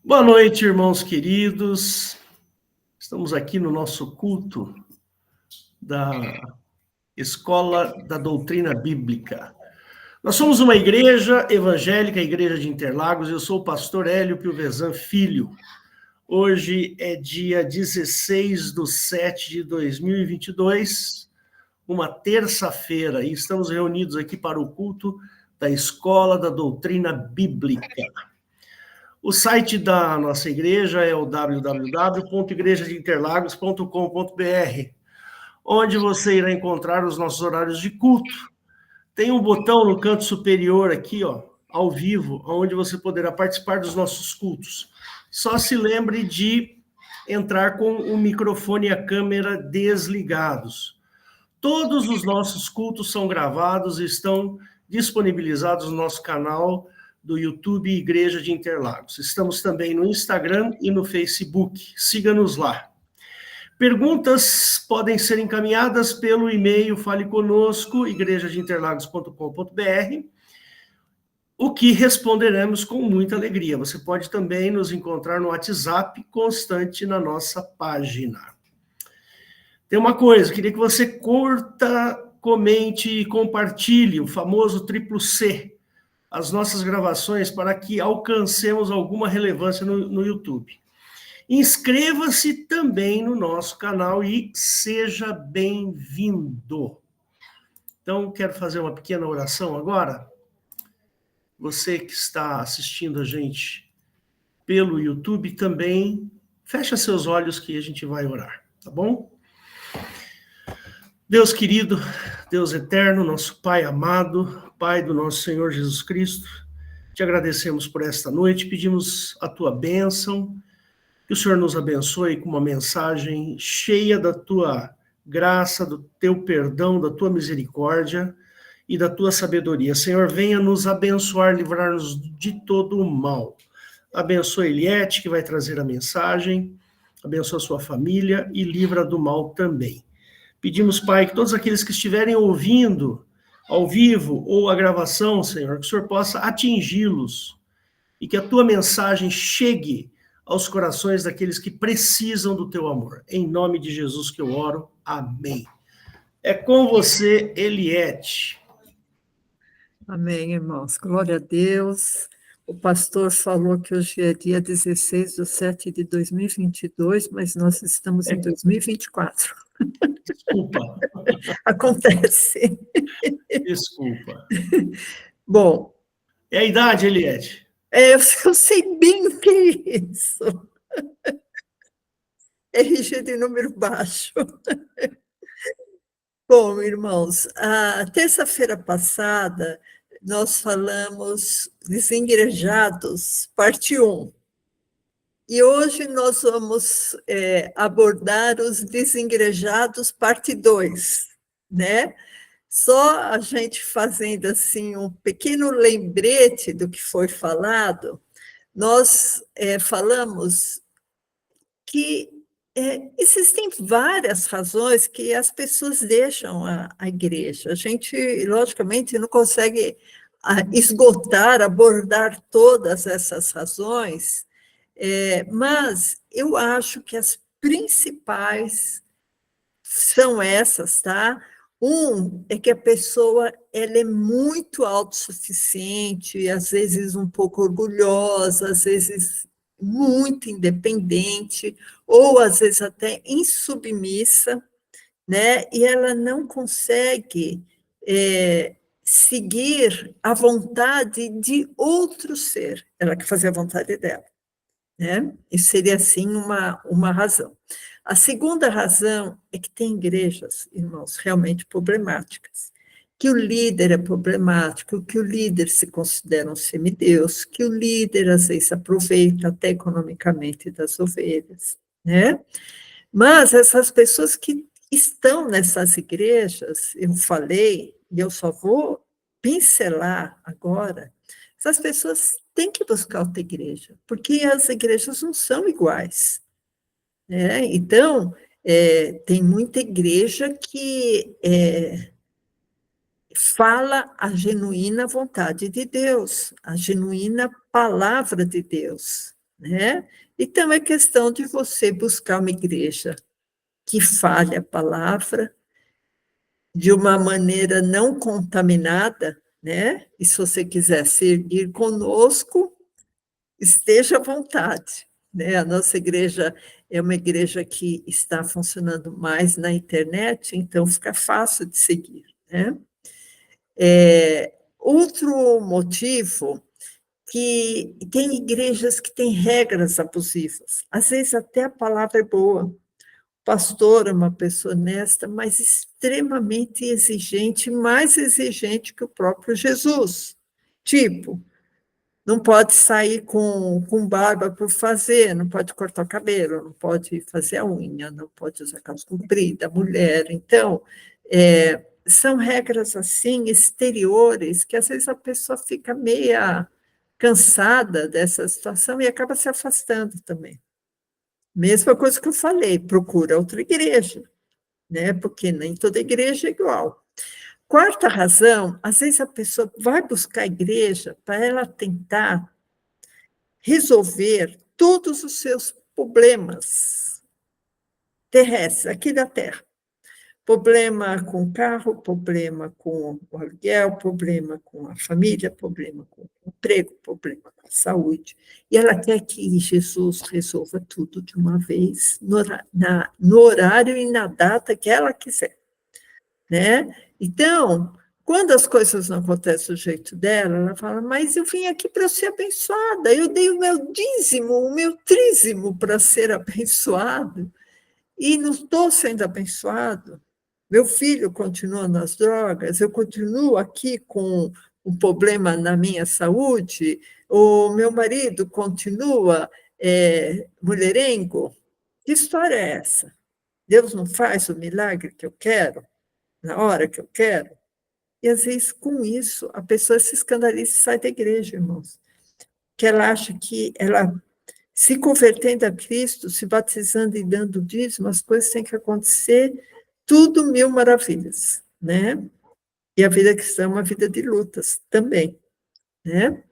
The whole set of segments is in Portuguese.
Boa noite, irmãos queridos. Estamos aqui no nosso culto da Escola da Doutrina Bíblica. Nós somos uma igreja evangélica, a Igreja de Interlagos. Eu sou o pastor Hélio Piovesan Filho. Hoje é dia 16/7/2022, uma terça-feira, e estamos reunidos aqui para o culto da Escola da Doutrina Bíblica. O site da nossa igreja é o www.igrejadeinterlagos.com.br, onde você irá encontrar os nossos horários de culto. Tem um botão no canto superior aqui, ó, ao vivo, onde você poderá participar dos nossos cultos. Só se lembre de entrar com o microfone e a câmera desligados. Todos os nossos cultos são gravados e estão disponibilizados no nosso canal do YouTube Igreja de Interlagos. Estamos também no Instagram e no Facebook. Siga-nos lá. Perguntas podem ser encaminhadas pelo e-mail faleconosco@igrejadeinterlagos.com.br, o que responderemos com muita alegria. Você pode também nos encontrar no WhatsApp constante na nossa página. Tem uma coisa, queria que você curta, comente e compartilhe o famoso triplo C, as nossas gravações, para que alcancemos alguma relevância no YouTube. Inscreva-se também no nosso canal e seja bem-vindo. Então, quero fazer uma pequena oração agora. Você que está assistindo a gente pelo YouTube também, fecha seus olhos que a gente vai orar, tá bom? Deus querido, Deus eterno, nosso Pai amado, Pai do nosso Senhor Jesus Cristo, te agradecemos por esta noite, pedimos a tua bênção, que o Senhor nos abençoe com uma mensagem cheia da tua graça, do teu perdão, da tua misericórdia e da tua sabedoria. Senhor, venha nos abençoar, livrar-nos de todo o mal. Abençoa Eliette, que vai trazer a mensagem, abençoa a sua família e livra do mal também. Pedimos, Pai, que todos aqueles que estiverem ouvindo ao vivo ou a gravação, Senhor, que o Senhor possa atingi-los e que a tua mensagem chegue aos corações daqueles que precisam do teu amor. Em nome de Jesus que eu oro. Amém. É com você, Eliette. Amém, irmãos. Glória a Deus. O pastor falou que hoje é dia 16/7/2022, mas nós estamos em 2024. Desculpa. Acontece. Desculpa. Bom. É a idade, Eliette? Eu sei bem o que é isso. RG de número baixo. Bom, irmãos, a terça-feira passada nós falamos Desengrejados, parte 1. E hoje nós vamos abordar os Desengrejados, parte 2, né? Só a gente fazendo assim um pequeno lembrete do que foi falado, nós falamos que existem várias razões que as pessoas deixam a igreja. A gente, logicamente, não consegue esgotar, abordar todas essas razões, mas eu acho que as principais são essas, tá? É que a pessoa ela é muito autossuficiente, às vezes um pouco orgulhosa, às vezes muito independente, ou às vezes até insubmissa, né? E ela não consegue seguir a vontade de outro ser, ela quer fazer a vontade dela, né? Isso seria, assim, uma razão. A segunda razão é que tem igrejas, irmãos, realmente problemáticas, que o líder é problemático, que o líder se considera um semideus, que o líder, às vezes, aproveita até economicamente das ovelhas, né? Mas essas pessoas que estão nessas igrejas, eu falei, e eu só vou pincelar agora, essas pessoas têm que buscar outra igreja, porque as igrejas não são iguais, né? Então, tem muita igreja que fala a genuína vontade de Deus, a genuína palavra de Deus, né? Então, é questão de você buscar uma igreja que fale a palavra de uma maneira não contaminada, né? E se você quiser seguir conosco, esteja à vontade, né? A nossa igreja é uma igreja que está funcionando mais na internet, então fica fácil de seguir, né? Outro motivo que tem igrejas que têm regras abusivas. Às vezes até a palavra é boa. O pastor é uma pessoa honesta, mas extremamente exigente, mais exigente que o próprio Jesus. Tipo, não pode sair com barba por fazer, não pode cortar o cabelo, não pode fazer a unha, não pode usar calça comprida, mulher. Então, são regras assim, exteriores, que às vezes a pessoa fica meia cansada dessa situação e acaba se afastando também. Mesma coisa que eu falei, procura outra igreja, né? Porque nem toda igreja é igual. Quarta razão, às vezes a pessoa vai buscar a igreja para ela tentar resolver todos os seus problemas terrestres, aqui da Terra. Problema com o carro, problema com o aluguel, problema com a família, problema com o emprego, problema com a saúde. E ela quer que Jesus resolva tudo de uma vez, no horário e na data que ela quiser, né? Então, quando as coisas não acontecem do jeito dela, ela fala, mas eu vim aqui para ser abençoada, eu dei o meu dízimo, o meu trízimo para ser abençoado, e não estou sendo abençoado. Meu filho continua nas drogas, eu continuo aqui com um problema na minha saúde, o meu marido continua mulherengo. Que história é essa? Deus não faz o milagre que eu quero, na hora que eu quero? E, às vezes, com isso, a pessoa se escandaliza e sai da igreja, irmãos. Que ela acha que ela, se convertendo a Cristo, se batizando e dando dízimo, as coisas têm que acontecer tudo mil maravilhas, né? E a vida cristã é uma vida de lutas também, né?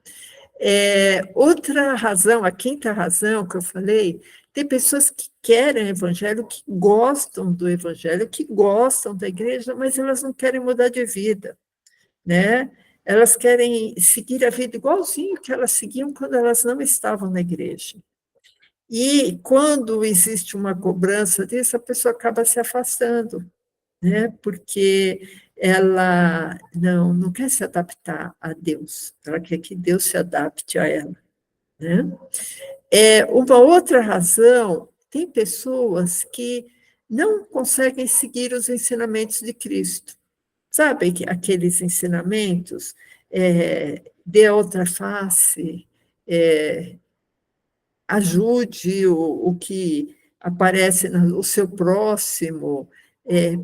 Outra razão, a quinta razão que eu falei, tem pessoas que querem o evangelho, que gostam do evangelho, que gostam da igreja, mas elas não querem mudar de vida, né? Elas querem seguir a vida igualzinho que elas seguiam quando elas não estavam na igreja. E quando existe uma cobrança disso, a pessoa acaba se afastando, né? Porque ela não quer se adaptar a Deus, ela quer que Deus se adapte a ela, né? Uma outra razão, tem pessoas que não conseguem seguir os ensinamentos de Cristo. Sabe aqueles ensinamentos? Dê a outra face, ajude o que aparece no seu próximo,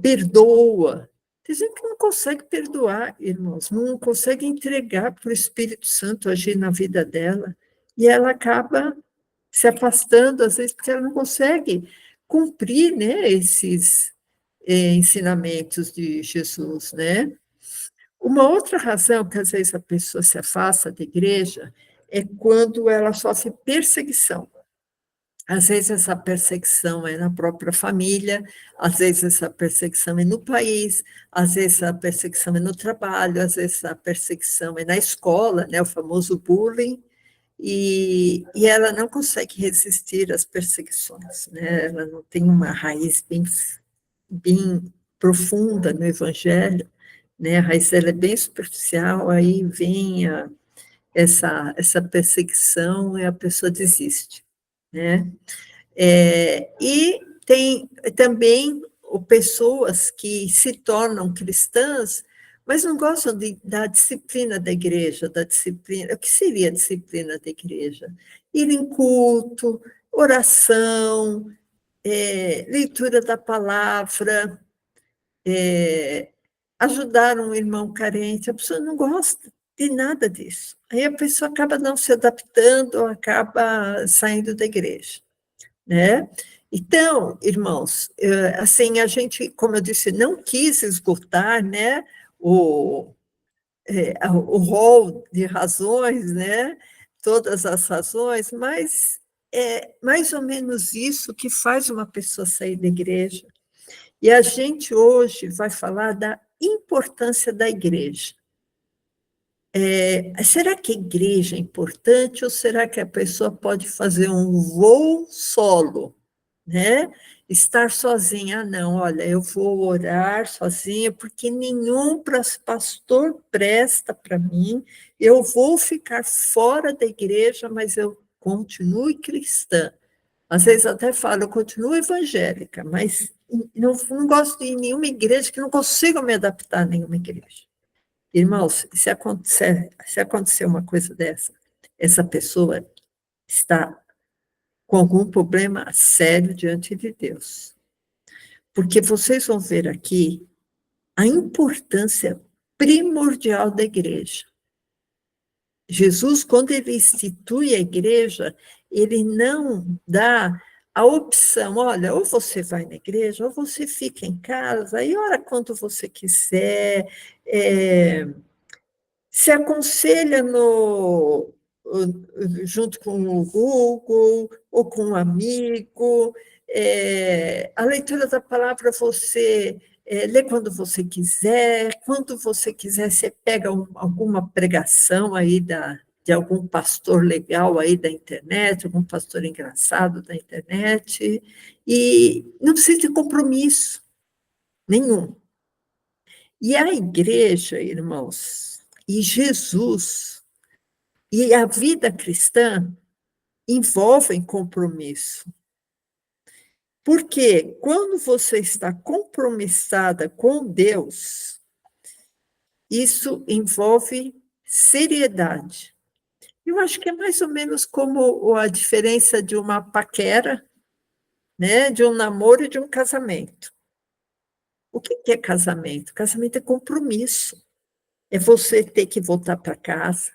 perdoa. Tem gente que não consegue perdoar, irmãos, não consegue entregar para o Espírito Santo agir na vida dela, e ela acaba se afastando, às vezes, porque ela não consegue cumprir, né, esses ensinamentos de Jesus, né? Uma outra razão que, às vezes, a pessoa se afasta da igreja é quando ela sofre perseguição. Às vezes essa perseguição é na própria família, às vezes essa perseguição é no país, às vezes a perseguição é no trabalho, às vezes a perseguição é na escola, né, o famoso bullying, e ela não consegue resistir às perseguições, né? Ela não tem uma raiz bem profunda no evangelho, né? A raiz dela é bem superficial, aí vem essa perseguição e a pessoa desiste, né? E tem também pessoas que se tornam cristãs, mas não gostam da disciplina da igreja, da disciplina. O que seria a disciplina da igreja? Ir em culto, oração, leitura da palavra, ajudar um irmão carente. A pessoa não gosta de nada disso. Aí a pessoa acaba não se adaptando, acaba saindo da igreja, né? Então, irmãos, assim, a gente, como eu disse, não quis esgotar, né, o rol de razões, né, todas as razões, mas é mais ou menos isso que faz uma pessoa sair da igreja. E a gente hoje vai falar da importância da igreja. Será que a igreja é importante ou será que a pessoa pode fazer um voo solo, né? Estar sozinha, não, olha, eu vou orar sozinha porque nenhum pastor presta para mim, eu vou ficar fora da igreja, mas eu continuo cristã. Às vezes até falo, eu continuo evangélica, mas não gosto de nenhuma igreja, que não consigo me adaptar a nenhuma igreja. Irmãos, se acontecer uma coisa dessa, essa pessoa está com algum problema sério diante de Deus. Porque vocês vão ver aqui a importância primordial da igreja. Jesus, quando ele institui a igreja, ele não dá a opção, olha, ou você vai na igreja, ou você fica em casa, e ora quanto você quiser, se aconselha junto com o Google, ou com um amigo, a leitura da palavra você lê quando você quiser, você pega alguma pregação aí de algum pastor legal aí da internet, algum pastor engraçado da internet, e não precisa de compromisso nenhum. E a igreja, irmãos, e Jesus, e a vida cristã envolvem compromisso. Porque quando você está compromissada com Deus, isso envolve seriedade. Eu acho que é mais ou menos como a diferença de uma paquera, né, de um namoro e de um casamento. O que é casamento? Casamento é compromisso. É você ter que voltar para casa,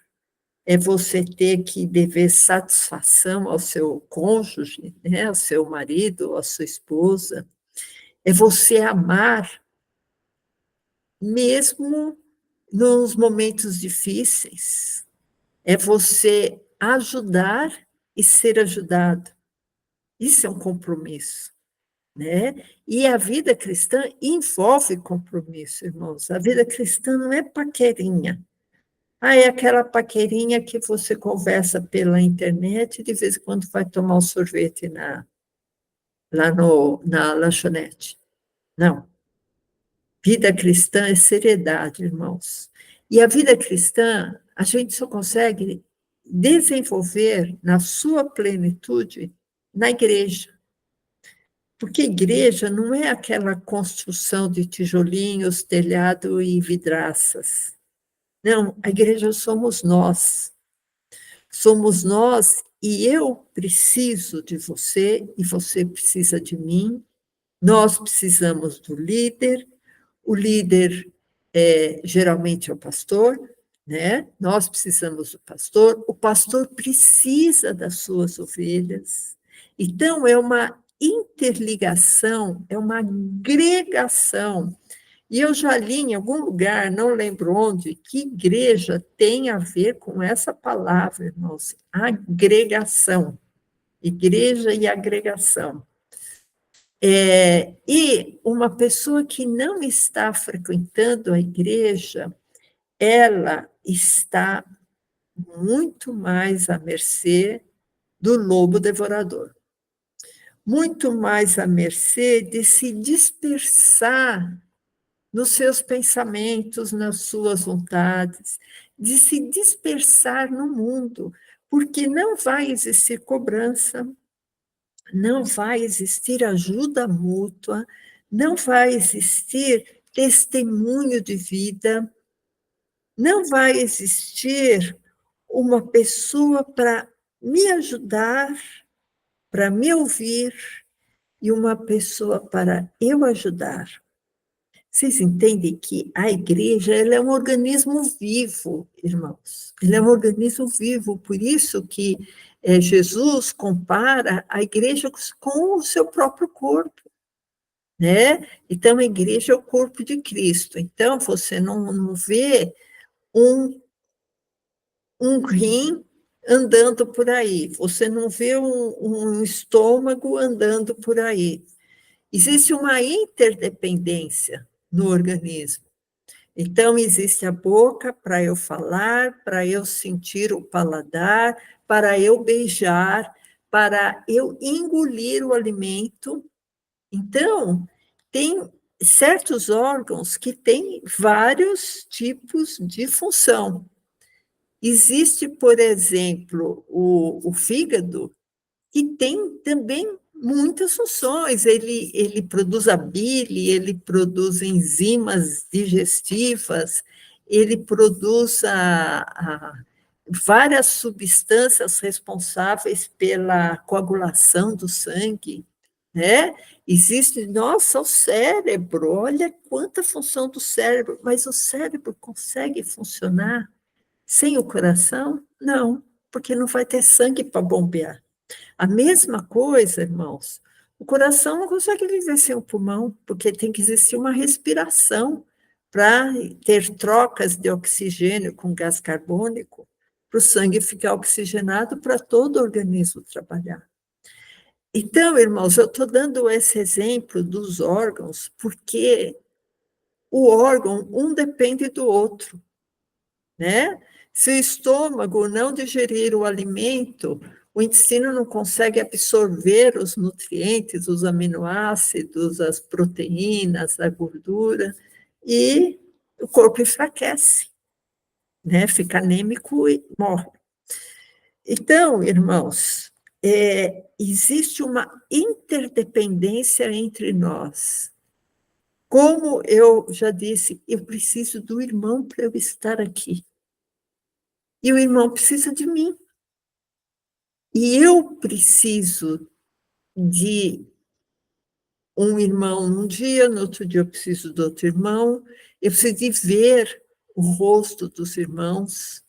é você ter que dever satisfação ao seu cônjuge, né, ao seu marido, à sua esposa. É você amar, mesmo nos momentos difíceis. É você ajudar e ser ajudado. Isso é um compromisso, né? E a vida cristã envolve compromisso, irmãos. A vida cristã não é paquerinha. É aquela paquerinha que você conversa pela internet e de vez em quando vai tomar um sorvete lá na lanchonete. Não. Vida cristã é seriedade, irmãos. E a vida cristã, a gente só consegue desenvolver na sua plenitude na igreja. Porque igreja não é aquela construção de tijolinhos, telhado e vidraças. Não, a igreja somos nós. Somos nós e eu preciso de você e você precisa de mim. Nós precisamos do líder. O líder geralmente é o pastor, né? Nós precisamos do pastor. O pastor precisa das suas ovelhas. Então, é uma interligação, é uma agregação. E eu já li em algum lugar, não lembro onde, que igreja tem a ver com essa palavra, irmãos, agregação. Igreja e agregação. E uma pessoa que não está frequentando a igreja, ela está muito mais à mercê do lobo devorador. Muito mais à mercê de se dispersar nos seus pensamentos, nas suas vontades, de se dispersar no mundo, porque não vai existir cobrança, não vai existir ajuda mútua, não vai existir testemunho de vida, não vai existir uma pessoa para me ajudar, para me ouvir, e uma pessoa para eu ajudar. Vocês entendem que a igreja ela é um organismo vivo, irmãos. Ela é um organismo vivo, por isso que Jesus compara a igreja com o seu próprio corpo, né? Então, a igreja é o corpo de Cristo. Então, você não vê um rim andando por aí, você não vê um estômago andando por aí. Existe uma interdependência no organismo. Então, existe a boca para eu falar, para eu sentir o paladar, para eu beijar, para eu engolir o alimento. Então, tem certos órgãos que têm vários tipos de função. Existe, por exemplo, o fígado, que tem também muitas funções. Ele produz a bile, ele produz enzimas digestivas, ele produz várias substâncias responsáveis pela coagulação do sangue, né? Existe, nossa, o cérebro, olha quanta função do cérebro, mas o cérebro consegue funcionar sem o coração? Não, porque não vai ter sangue para bombear. A mesma coisa, irmãos, o coração não consegue viver sem o pulmão, porque tem que existir uma respiração para ter trocas de oxigênio com gás carbônico, para o sangue ficar oxigenado para todo o organismo trabalhar. Então, irmãos, eu estou dando esse exemplo dos órgãos, porque o órgão, um depende do outro, né? Se o estômago não digerir o alimento, o intestino não consegue absorver os nutrientes, os aminoácidos, as proteínas, a gordura, e o corpo enfraquece, né? Fica anêmico e morre. Então, irmãos, existe uma interdependência entre nós. Como eu já disse, eu preciso do irmão para eu estar aqui. E o irmão precisa de mim. E eu preciso de um irmão num dia, no outro dia eu preciso do outro irmão, eu preciso de ver o rosto dos irmãos.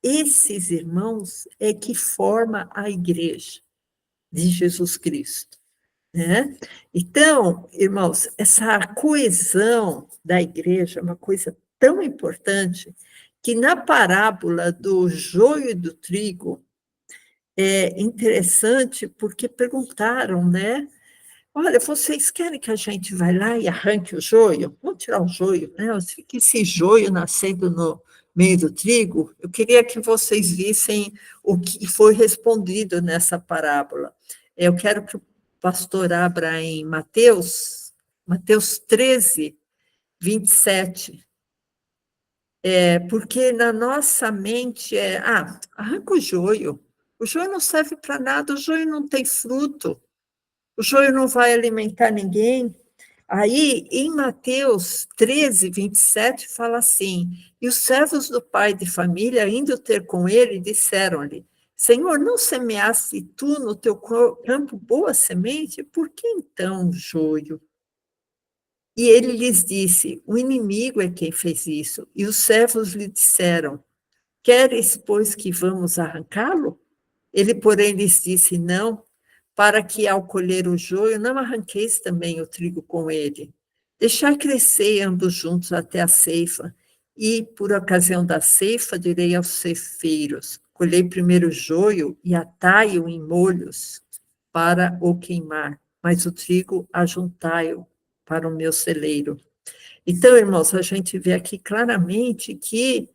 Esses irmãos é que formam a igreja de Jesus Cristo, né? Então, irmãos, essa coesão da igreja é uma coisa tão importante que na parábola do joio e do trigo é interessante porque perguntaram, né? Olha, vocês querem que a gente vá lá e arranque o joio? Vamos tirar o joio, né? Que esse joio nascendo no meio do trigo, eu queria que vocês vissem o que foi respondido nessa parábola. Eu quero que o pastor abra em Mateus 13, 27. Porque na nossa mente arranca o joio não serve para nada, o joio não tem fruto, o joio não vai alimentar ninguém. Aí, em Mateus 13, 27, fala assim, e os servos do pai de família, indo ter com ele, disseram-lhe, Senhor, não semeaste tu no teu campo boa semente? Por que então o joio? E ele lhes disse, o inimigo é quem fez isso. E os servos lhe disseram, queres, pois, que vamos arrancá-lo? Ele, porém, lhes disse, não, para que, ao colher o joio, não arranqueis também o trigo com ele. Deixai crescer ambos juntos até a ceifa, e, por ocasião da ceifa, direi aos ceifeiros, colhei primeiro o joio e atai-o em molhos para o queimar, mas o trigo ajuntai-o para o meu celeiro. Então, irmãos, a gente vê aqui claramente que,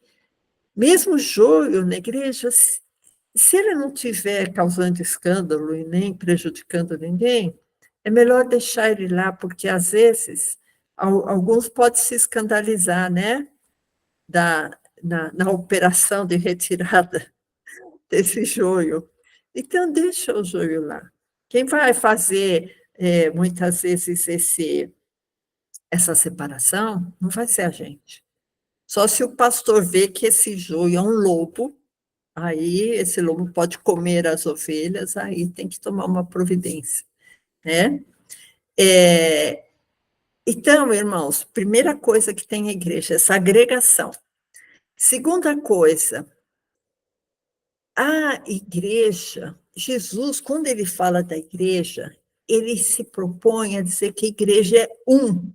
mesmo o joio na igreja, se ele não estiver causando escândalo e nem prejudicando ninguém, é melhor deixar ele lá, porque, às vezes, alguns podem se escandalizar, né? Na operação de retirada desse joio. Então, deixa o joio lá. Quem vai fazer, muitas vezes, essa separação, não vai ser a gente. Só se o pastor vê que esse joio é um lobo, aí esse lobo pode comer as ovelhas, aí tem que tomar uma providência, né? Então, irmãos, primeira coisa que tem a igreja, essa agregação. Segunda coisa, a igreja, Jesus, quando ele fala da igreja, ele se propõe a dizer que a igreja é um,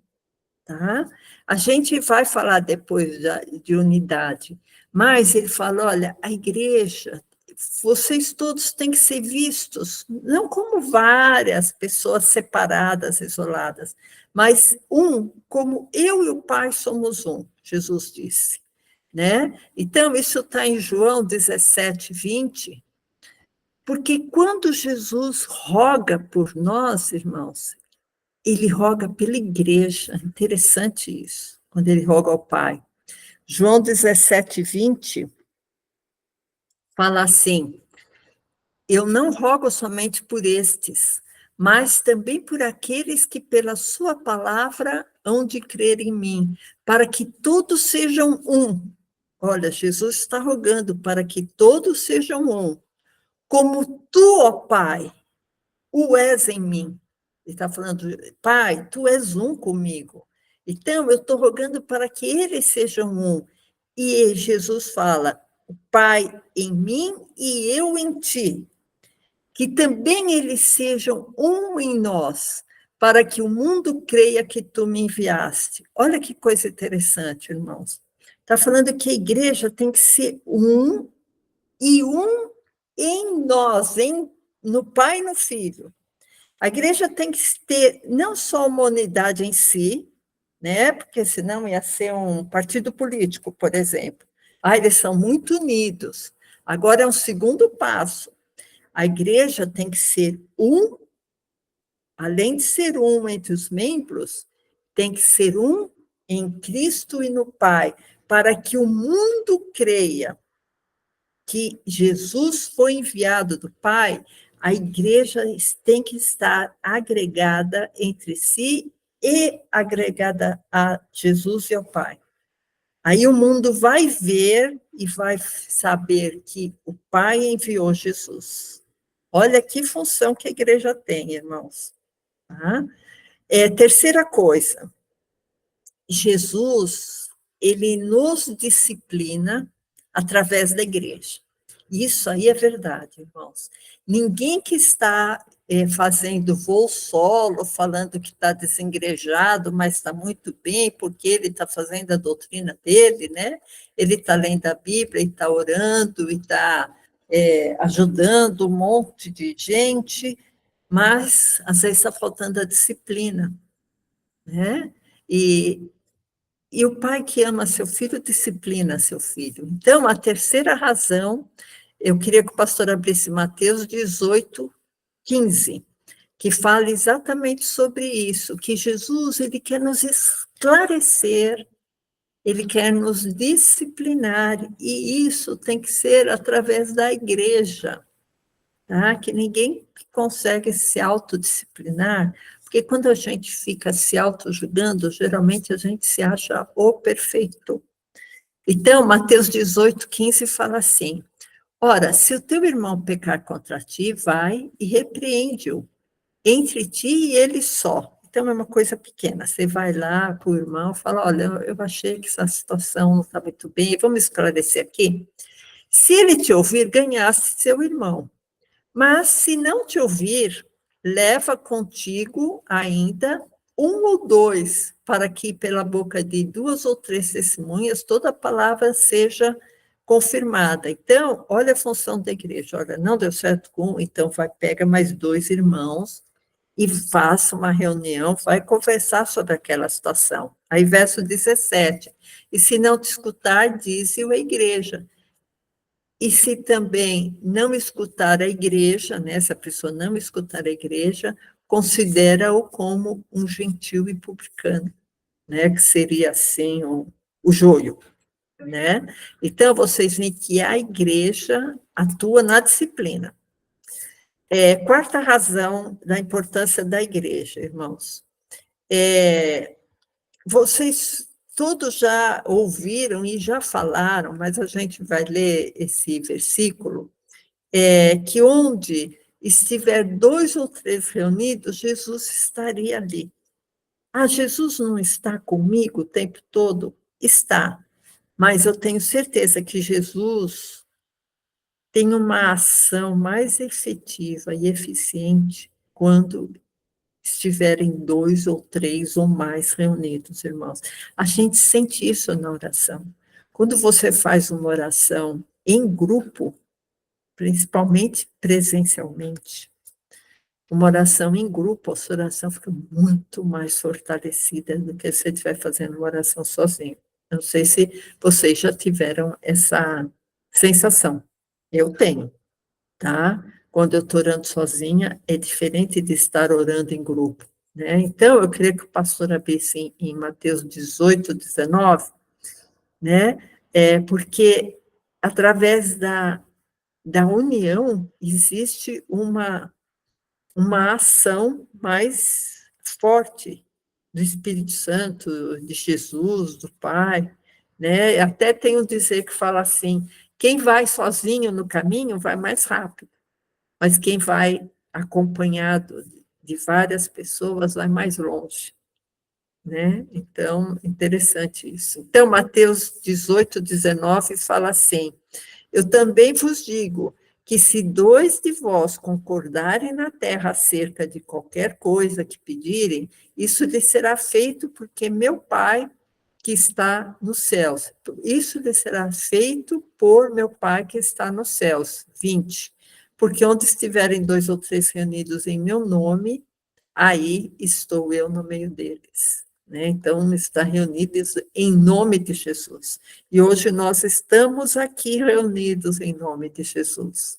tá? A gente vai falar depois de unidade, Mas ele fala, olha, a igreja, vocês todos têm que ser vistos, não como várias pessoas separadas, isoladas, mas como eu e o Pai somos um, Jesus disse, né? Então, isso está em João 17, 20, porque quando Jesus roga por nós, irmãos, ele roga pela igreja, interessante isso, quando ele roga ao Pai. João 17, 20, fala assim, eu não rogo somente por estes, mas também por aqueles que pela sua palavra hão de crer em mim, para que todos sejam um. Olha, Jesus está rogando para que todos sejam um, como tu, ó Pai, o és em mim. Ele está falando, Pai, tu és um comigo. Então, eu estou rogando para que eles sejam um. E Jesus fala, o Pai em mim e eu em ti, que também eles sejam um em nós, para que o mundo creia que tu me enviaste. Olha que coisa interessante, irmãos. Está falando que a igreja tem que ser um e um em nós, no Pai e no Filho. A igreja tem que ter não só uma unidade em si, né? Porque senão ia ser um partido político, por exemplo. Eles são muito unidos. Agora é um segundo passo. A igreja tem que ser um, além de ser um entre os membros, tem que ser um em Cristo e no Pai, para que o mundo creia que Jesus foi enviado do Pai. A igreja tem que estar agregada entre si e agregada a Jesus e ao Pai. Aí o mundo vai ver e vai saber que o Pai enviou Jesus. Olha que função que a igreja tem, irmãos. Tá? Terceira coisa, Jesus, ele nos disciplina através da igreja. Isso aí é verdade, irmãos. Ninguém que está fazendo voo solo, falando que está desengrejado, mas está muito bem, porque ele está fazendo a doutrina dele, né? Ele está lendo a Bíblia, e está orando, e está ajudando um monte de gente, mas às vezes está faltando a disciplina, né? E o pai que ama seu filho, disciplina seu filho. Então, a terceira razão, eu queria que o pastor abrisse Mateus 18, 15, que fala exatamente sobre isso, que Jesus, ele quer nos esclarecer, ele quer nos disciplinar, e isso tem que ser através da igreja, tá? Que ninguém consegue se autodisciplinar, porque quando a gente fica se auto-julgando, geralmente a gente se acha o perfeito. Então, Mateus 18, 15 fala assim, ora, se o teu irmão pecar contra ti, vai e repreende-o, entre ti e ele só. Então, é uma coisa pequena, você vai lá para o irmão, fala, olha, eu achei que essa situação não está muito bem, vamos esclarecer aqui? Se ele te ouvir, ganhaste seu irmão. Mas, se não te ouvir, leva contigo ainda um ou dois, para que pela boca de duas ou três testemunhas toda a palavra seja confirmada. Então, olha a função da igreja. Olha, não deu certo com um, então pega mais dois irmãos e faça uma reunião, vai conversar sobre aquela situação. Aí, verso 17. E se não te escutar, dize-o à igreja. E se também não escutar a igreja, né, se a pessoa não escutar a igreja, considera-o como um gentil e publicano, né, que seria assim o joio, né? Então, vocês veem que a igreja atua na disciplina. Quarta razão da importância da igreja, irmãos. Vocês todos já ouviram e já falaram, mas a gente vai ler esse versículo, que onde estiver dois ou três reunidos, Jesus estaria ali. Jesus não está comigo o tempo todo? Está, mas eu tenho certeza que Jesus tem uma ação mais efetiva e eficiente quando estiverem dois ou três ou mais reunidos, irmãos. A gente sente isso na oração. Quando você faz uma oração em grupo, principalmente presencialmente, uma oração em grupo, a sua oração fica muito mais fortalecida do que se você estiver fazendo uma oração sozinho. Não sei se vocês já tiveram essa sensação. Eu tenho, tá? Quando eu estou orando sozinha, é diferente de estar orando em grupo, né? Então, eu queria que o pastor abrisse em Mateus 18, 19, né? Porque através da união existe uma ação mais forte do Espírito Santo, de Jesus, do Pai, né? Até tem um dizer que fala assim, quem vai sozinho no caminho vai mais rápido, mas quem vai acompanhado de várias pessoas vai mais longe, né? Então, interessante isso. Então, Mateus 18, 19 fala assim, eu também vos digo que se 2 de vós concordarem na terra acerca de qualquer coisa que pedirem, isso lhe será feito porque meu Pai que está nos céus. Isso lhe será feito por meu Pai que está nos céus. 20. Porque onde estiverem 2 ou 3 reunidos em meu nome, aí estou eu no meio deles. Né? Então, está reunidos em nome de Jesus. E hoje nós estamos aqui reunidos em nome de Jesus.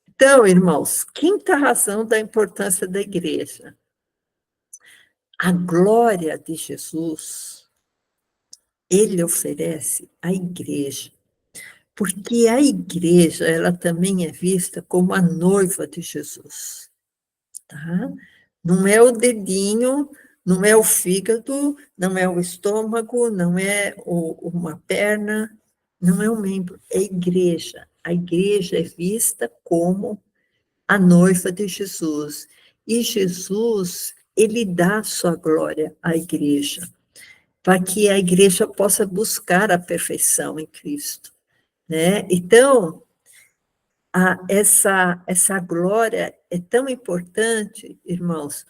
Então, irmãos, quinta razão da importância da igreja. A glória de Jesus, ele oferece à igreja. Porque a igreja, ela também é vista como a noiva de Jesus. Tá? Não é o dedinho, não é o fígado, não é o estômago, não é uma perna, não é um membro, é a igreja. A igreja é vista como a noiva de Jesus. E Jesus, ele dá sua glória à igreja, para que a igreja possa buscar a perfeição em Cristo. Né? Então, essa glória é tão importante, irmãos,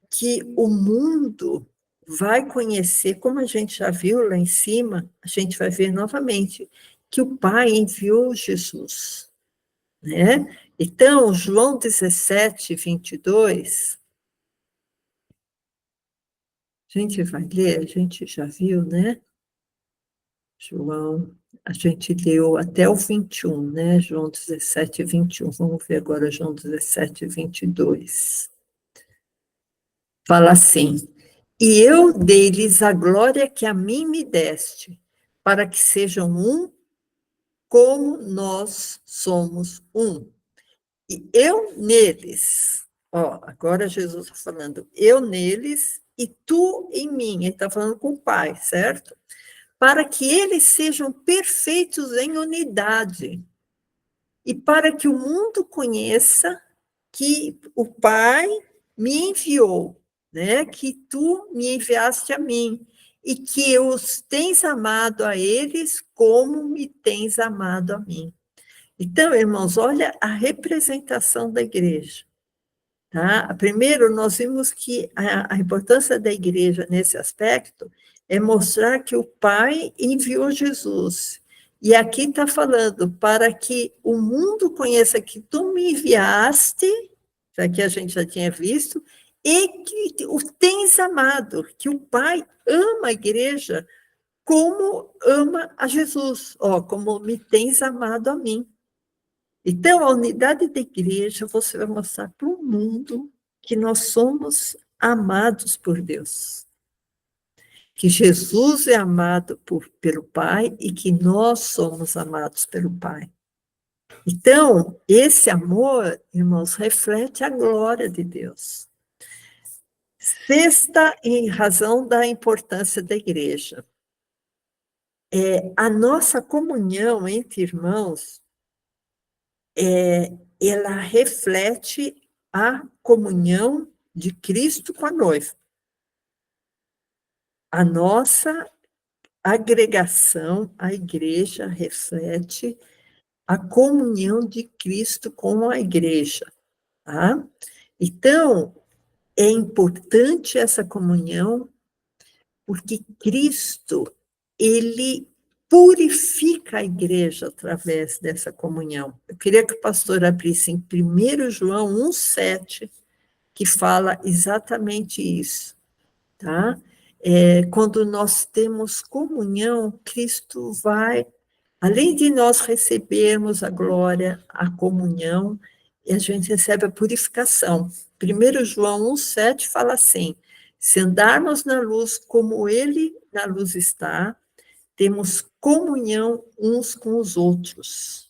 que o mundo vai conhecer, como a gente já viu lá em cima, a gente vai ver novamente, que o Pai enviou Jesus, né? Então, João 17, 22, a gente vai ler, a gente já viu, né? João, a gente leu até o 21, né? João 17, 21. Vamos ver agora João 17, 22. Fala assim, e eu dei-lhes a glória que a mim me deste, para que sejam um, como nós somos um. E eu neles, ó, agora Jesus está falando, eu neles e tu em mim. Ele está falando com o Pai, certo? Para que eles sejam perfeitos em unidade, e para que o mundo conheça que o Pai me enviou, né? Que tu me enviaste a mim, e que os tens amado a eles como me tens amado a mim. Então, irmãos, olha a representação da igreja. Tá? Primeiro, nós vimos que a importância da igreja nesse aspecto é mostrar que o Pai enviou Jesus. E aqui está falando, para que o mundo conheça que tu me enviaste, já que a gente já tinha visto, e que o tens amado, que o Pai ama a igreja como ama a Jesus, ó, como me tens amado a mim. Então, a unidade da igreja, você vai mostrar para o mundo que nós somos amados por Deus. Que Jesus é amado pelo Pai e que nós somos amados pelo Pai. Então, esse amor, irmãos, reflete a glória de Deus. Sexta, em razão da importância da igreja. A nossa comunhão entre irmãos ela reflete a comunhão de Cristo com a noiva. A nossa agregação, a igreja, reflete a comunhão de Cristo com a igreja. Tá? Então, é importante essa comunhão, porque Cristo, ele purifica a igreja através dessa comunhão. Eu queria que o pastor abrisse em 1 João 1,7, que fala exatamente isso, tá? Quando nós temos comunhão, Cristo vai, além de nós recebermos a glória, a comunhão, e a gente recebe a purificação. 1 João 1,7 fala assim: se andarmos na luz como ele na luz está, temos comunhão uns com os outros.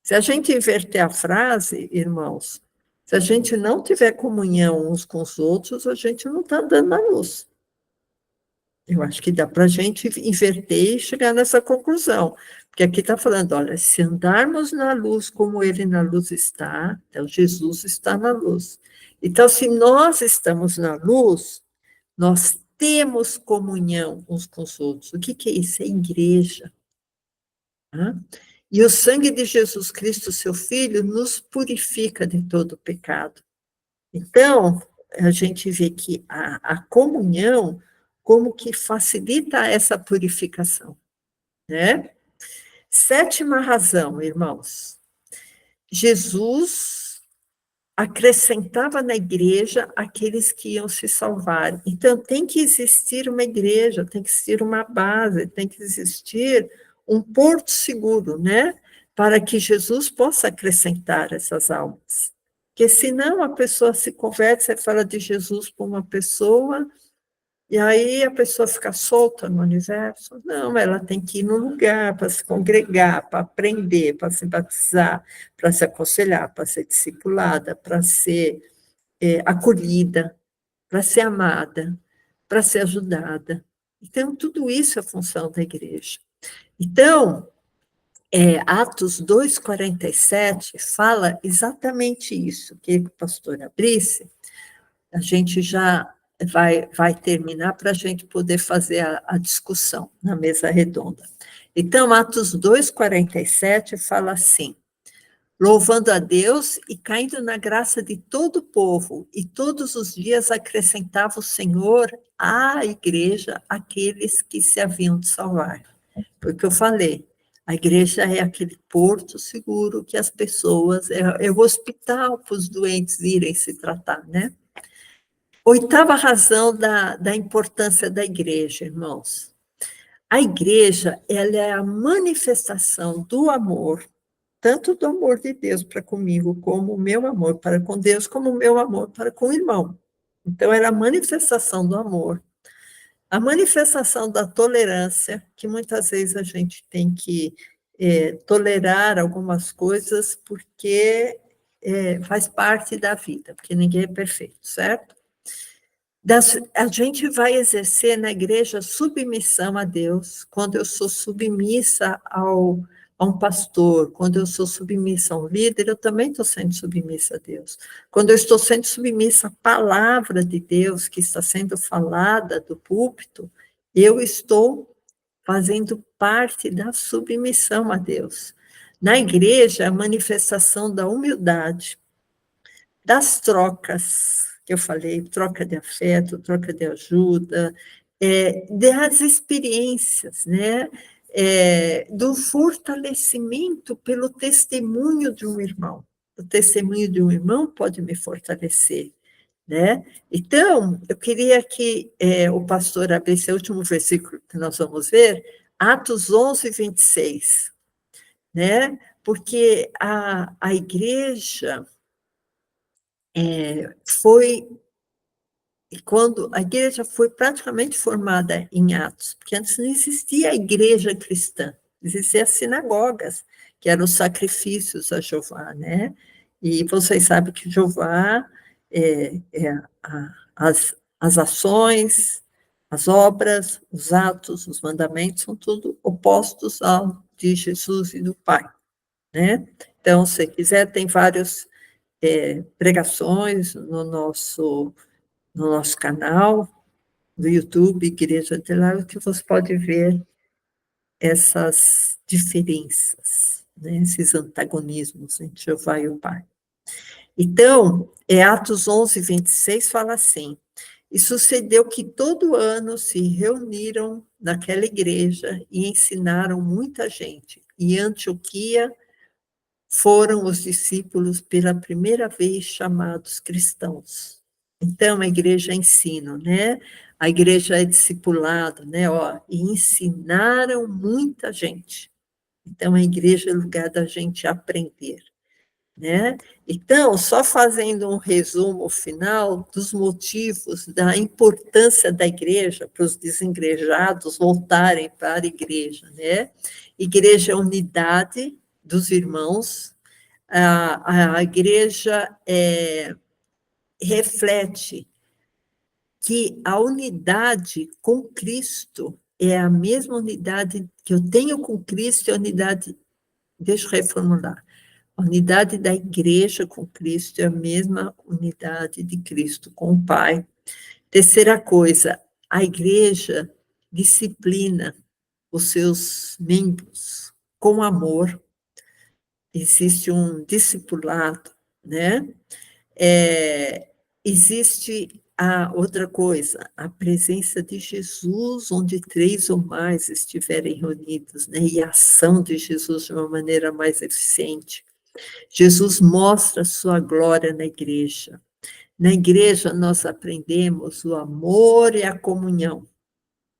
Se a gente inverter a frase, irmãos, se a gente não tiver comunhão uns com os outros, a gente não está andando na luz. Eu acho que dá para a gente inverter e chegar nessa conclusão. Porque aqui está falando, olha, se andarmos na luz como ele na luz está, então Jesus está na luz. Então, se nós estamos na luz, nós temos comunhão uns com os outros. O que é isso? É igreja. Tá? E o sangue de Jesus Cristo, seu Filho, nos purifica de todo o pecado. Então, a gente vê que a comunhão como que facilita essa purificação, né? 7ª razão, irmãos. Jesus acrescentava na igreja aqueles que iam se salvar. Então, tem que existir uma igreja, tem que existir uma base, tem que existir um porto seguro, né? Para que Jesus possa acrescentar essas almas. Porque senão a pessoa se converte, você fala de Jesus para uma pessoa, e aí a pessoa fica solta no universo. Não, ela tem que ir no lugar para se congregar, para aprender, para se batizar, para se aconselhar, para ser discipulada, para ser acolhida, para ser amada, para ser ajudada. Então, tudo isso é função da igreja. Então, Atos 2,47 fala exatamente isso. Queria que o pastor abrisse, a gente já vai terminar para a gente poder fazer a discussão na mesa redonda. Então, Atos 2,47 fala assim: louvando a Deus e caindo na graça de todo o povo, e todos os dias acrescentava o Senhor à igreja aqueles que se haviam de salvar. Foi o que eu falei. A igreja é aquele porto seguro que as pessoas, é o hospital para os doentes irem se tratar, né? 8ª razão da importância da igreja, irmãos. A igreja, ela é a manifestação do amor, tanto do amor de Deus para comigo, como o meu amor para com Deus, como o meu amor para com o irmão. Então, ela é a manifestação do amor. A manifestação da tolerância, que muitas vezes a gente tem que tolerar algumas coisas porque faz parte da vida, porque ninguém é perfeito, certo? A gente vai exercer na igreja submissão a Deus, quando eu sou submissa a um pastor, quando eu sou submissa a um líder, eu também estou sendo submissa a Deus. Quando eu estou sendo submissa à palavra de Deus que está sendo falada do púlpito, eu estou fazendo parte da submissão a Deus. Na igreja, a manifestação da humildade, das trocas, que eu falei, troca de afeto, troca de ajuda, das experiências, né? Do fortalecimento pelo testemunho de um irmão. O testemunho de um irmão pode me fortalecer, né? Então, eu queria que o pastor abrisse o último versículo que nós vamos ver, Atos 11, 26, né? Porque a igreja foi quando a igreja foi praticamente formada em Atos, porque antes não existia a igreja cristã, existiam as sinagogas, que eram os sacrifícios a Jeová, né? E vocês sabem que Jeová, as ações, as obras, os atos, os mandamentos, são tudo opostos ao de Jesus e do Pai, né? Então, se quiser, tem várias pregações no nosso canal do YouTube, Igreja de Lá, que você pode ver essas diferenças, né, esses antagonismos entre Jeová e o Pai. Então, Atos 11, 26 fala assim: E sucedeu que todo ano se reuniram naquela igreja e ensinaram muita gente. Em Antioquia foram os discípulos pela primeira vez chamados cristãos. Então, a igreja é ensino, né? A igreja é discipulado, né? Ó, e ensinaram muita gente. Então, a igreja é lugar da gente aprender, né? Então, só fazendo um resumo final dos motivos da importância da igreja para os desengrejados voltarem para a igreja, né? Igreja é unidade dos irmãos, a igreja reflete que a unidade com Cristo é a mesma unidade que eu tenho com Cristo, é a unidade, deixa eu reformular, a unidade da igreja com Cristo é a mesma unidade de Cristo com o Pai. Terceira coisa, a igreja disciplina os seus membros com amor. Existe um discipulado, né? Existe a outra coisa, a presença de Jesus, onde 3 ou mais estiverem reunidos, né? E a ação de Jesus de uma maneira mais eficiente. Jesus mostra a sua glória na igreja. Na igreja nós aprendemos o amor e a comunhão,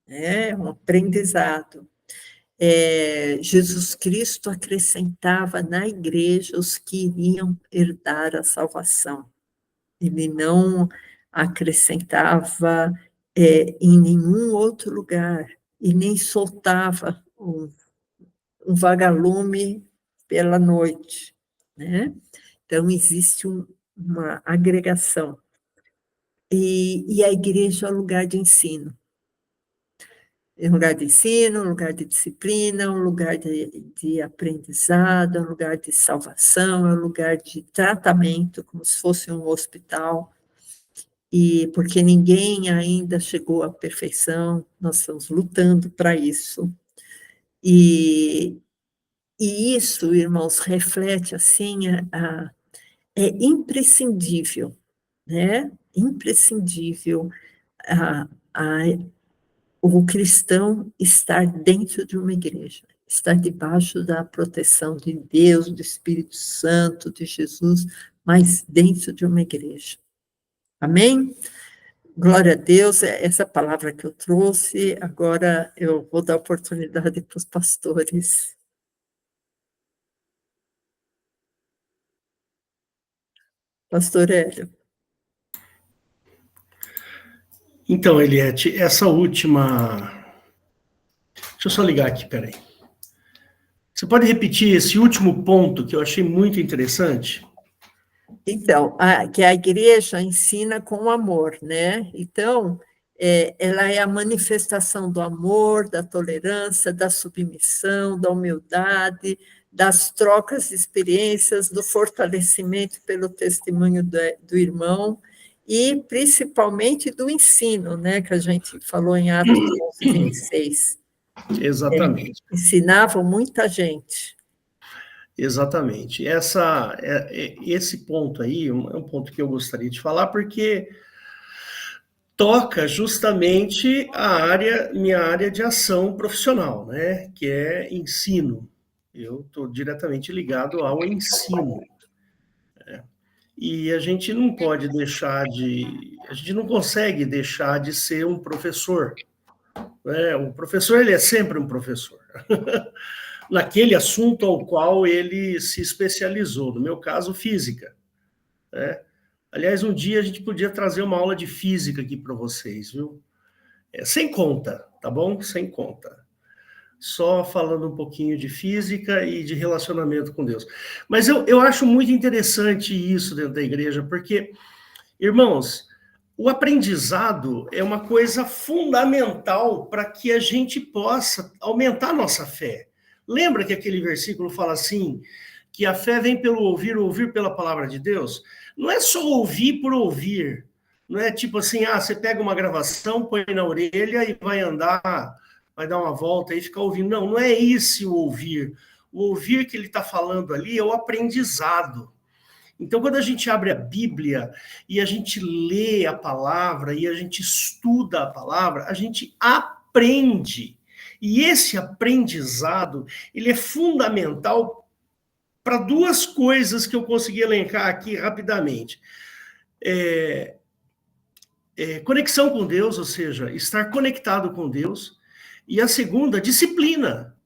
né? Um aprendizado. Jesus Cristo acrescentava na igreja os que iriam herdar a salvação. Ele não acrescentava em nenhum outro lugar, e nem soltava um vagalume pela noite, né? Então, existe uma agregação. E a igreja é um lugar de ensino. É um lugar de ensino, um lugar de disciplina, um lugar de aprendizado, um lugar de salvação, é um lugar de tratamento, como se fosse um hospital, e porque ninguém ainda chegou à perfeição, nós estamos lutando para isso. E isso, irmãos, reflete, assim, é imprescindível, né? Imprescindível o cristão estar dentro de uma igreja, estar debaixo da proteção de Deus, do Espírito Santo, de Jesus, mas dentro de uma igreja. Amém? Glória a Deus, é essa palavra que eu trouxe. Agora eu vou dar oportunidade para os pastores. Pastor Hélio. Então, Eliette, essa última... Deixa eu só ligar aqui, peraí. Você pode repetir esse último ponto que eu achei muito interessante? Então, que a igreja ensina com amor, né? Então, ela é a manifestação do amor, da tolerância, da submissão, da humildade, das trocas de experiências, do fortalecimento pelo testemunho do irmão e, principalmente, do ensino, né? Que a gente falou em Atos 11, 26. Exatamente. Ensinavam muita gente. Exatamente. Esse ponto aí é um ponto que eu gostaria de falar, porque toca justamente minha área de ação profissional, né? Que é ensino. Eu estou diretamente ligado ao ensino. Né? E a gente não pode a gente não consegue deixar de ser um professor. Né? O professor, ele é sempre um professor. Naquele assunto ao qual ele se especializou, no meu caso, física. Né? Aliás, um dia a gente podia trazer uma aula de física aqui para vocês, viu? Sem conta, tá bom? Sem conta. Só falando um pouquinho de física e de relacionamento com Deus. Mas eu acho muito interessante isso dentro da igreja, porque, irmãos, o aprendizado é uma coisa fundamental para que a gente possa aumentar a nossa fé. Lembra que aquele versículo fala assim, que a fé vem pelo ouvir pela palavra de Deus? Não é só ouvir por ouvir. Não é tipo assim, você pega uma gravação, põe na orelha e vai andar, vai dar uma volta e ficar ouvindo. Não, não é esse o ouvir. O ouvir que ele está falando ali é o aprendizado. Então, quando a gente abre a Bíblia e a gente lê a palavra e a gente estuda a palavra, a gente aprende. E esse aprendizado, ele é fundamental para duas coisas que eu consegui elencar aqui rapidamente. Conexão com Deus, ou seja, estar conectado com Deus. E a segunda, disciplina.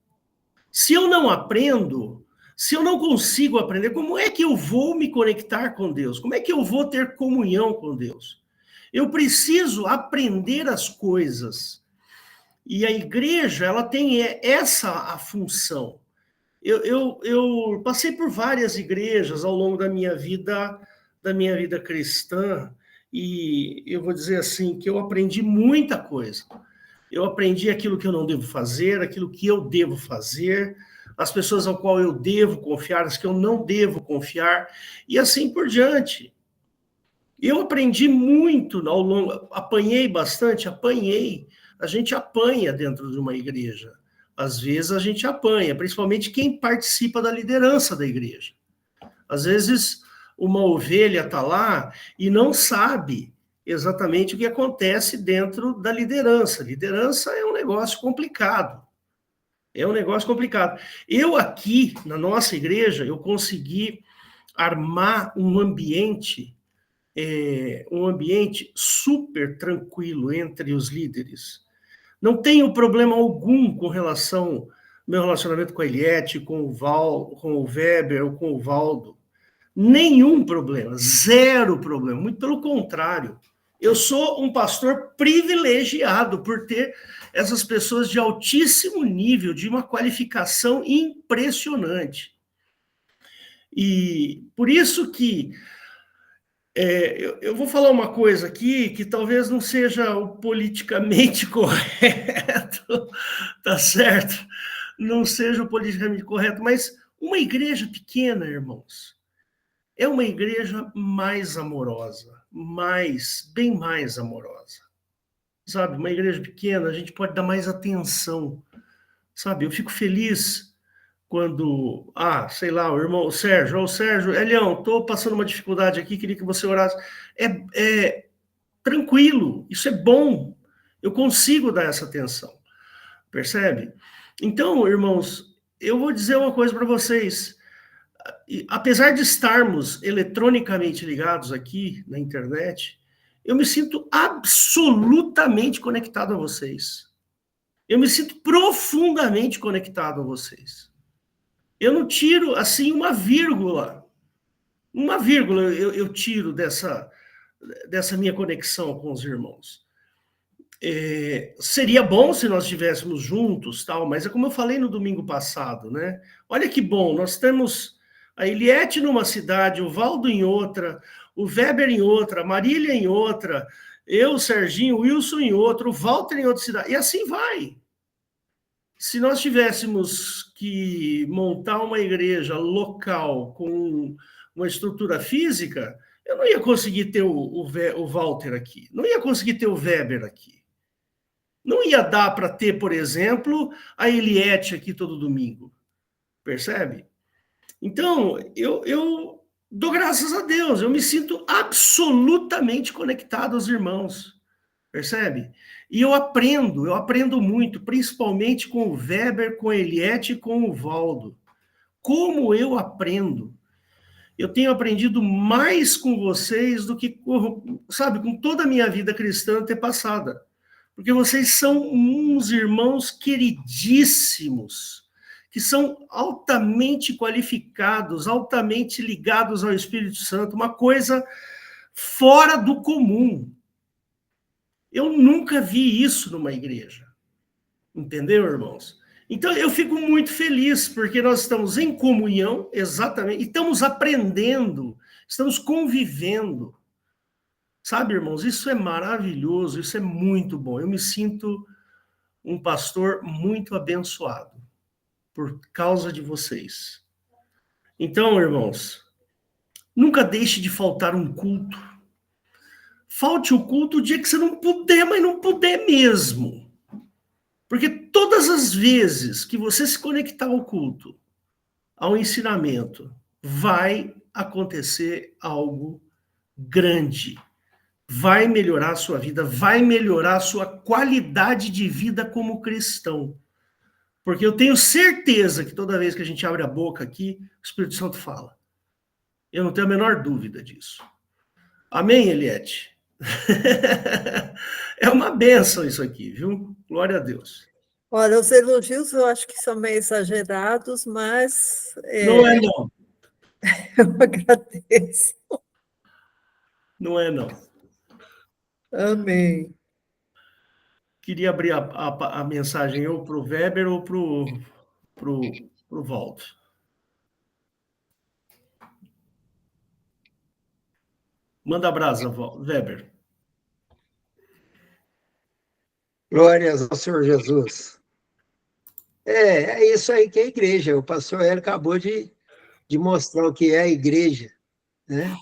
Se eu não aprendo, se eu não consigo aprender, como é que eu vou me conectar com Deus? Como é que eu vou ter comunhão com Deus? Eu preciso aprender as coisas. E a igreja, ela tem essa a função. Eu passei por várias igrejas ao longo da minha vida cristã, e eu vou dizer assim, que eu aprendi muita coisa. Eu aprendi aquilo que eu não devo fazer, aquilo que eu devo fazer, as pessoas ao qual eu devo confiar, as que eu não devo confiar, e assim por diante. Eu aprendi muito ao longo, apanhei bastante, a gente apanha dentro de uma igreja. Às vezes a gente apanha, principalmente quem participa da liderança da igreja. Às vezes uma ovelha está lá e não sabe exatamente o que acontece dentro da liderança. Liderança é um negócio complicado. É um negócio complicado. Eu aqui, na nossa igreja, eu consegui armar um ambiente super tranquilo entre os líderes. Não tenho problema algum com relação ao meu relacionamento com a Eliette, com o Weber ou com o Valdo. Nenhum problema, zero problema, muito pelo contrário. Eu sou um pastor privilegiado por ter essas pessoas de altíssimo nível, de uma qualificação impressionante. E por isso que eu vou falar uma coisa aqui que talvez não seja o politicamente correto, tá certo? Não seja o politicamente correto, mas uma igreja pequena, irmãos, é uma igreja mais amorosa, bem mais amorosa. Sabe, uma igreja pequena, a gente pode dar mais atenção, sabe? Eu fico feliz quando, sei lá, o Sérgio, Elião, estou passando uma dificuldade aqui, queria que você orasse. É tranquilo, isso é bom, eu consigo dar essa atenção, percebe? Então, irmãos, eu vou dizer uma coisa para vocês, apesar de estarmos eletronicamente ligados aqui na internet, eu me sinto absolutamente conectado a vocês. Eu me sinto profundamente conectado a vocês. Eu não tiro, assim, uma vírgula. Uma vírgula eu tiro dessa minha conexão com os irmãos. Seria bom se nós estivéssemos juntos, tal, mas é como eu falei no domingo passado, né? Olha que bom, nós temos a Eliette numa cidade, o Valdo em outra, o Weber em outra, a Marília em outra, eu, o Serginho, o Wilson em outra, o Walter em outra cidade, e assim vai. Se nós tivéssemos que montar uma igreja local com uma estrutura física, eu não ia conseguir ter o Walter aqui, não ia conseguir ter o Weber aqui. Não ia dar para ter, por exemplo, a Eliette aqui todo domingo. Percebe? Então, eu dou graças a Deus, eu me sinto absolutamente conectado aos irmãos. Percebe? E eu aprendo muito, principalmente com o Weber, com a Eliette e com o Valdo. Como eu aprendo? Eu tenho aprendido mais com vocês do que, sabe, com toda a minha vida cristã antepassada. Porque vocês são uns irmãos queridíssimos, que são altamente qualificados, altamente ligados ao Espírito Santo, uma coisa fora do comum. Eu nunca vi isso numa igreja. Entendeu, irmãos? Então, eu fico muito feliz, porque nós estamos em comunhão, exatamente, e estamos aprendendo, estamos convivendo. Sabe, irmãos, isso é maravilhoso, isso é muito bom. Eu me sinto um pastor muito abençoado por causa de vocês. Então, irmãos, nunca deixe de faltar um culto. Falte o culto o dia que você não puder, mas não puder mesmo. Porque todas as vezes que você se conectar ao culto, ao ensinamento, vai acontecer algo grande. Vai melhorar a sua vida, vai melhorar a sua qualidade de vida como cristão. Porque eu tenho certeza que toda vez que a gente abre a boca aqui, o Espírito Santo fala. Eu não tenho a menor dúvida disso. Amém, Eliette? É uma bênção isso aqui, viu? Glória a Deus. Olha, os elogios eu acho que são meio exagerados, mas Não é não. eu agradeço. Não é não. Amém. Queria abrir a mensagem ou para o Weber ou para o Waldo. Manda brasa, Weber. Glórias ao Senhor Jesus. É isso aí que é a igreja. O pastor Hélio acabou de mostrar o que é a igreja, né?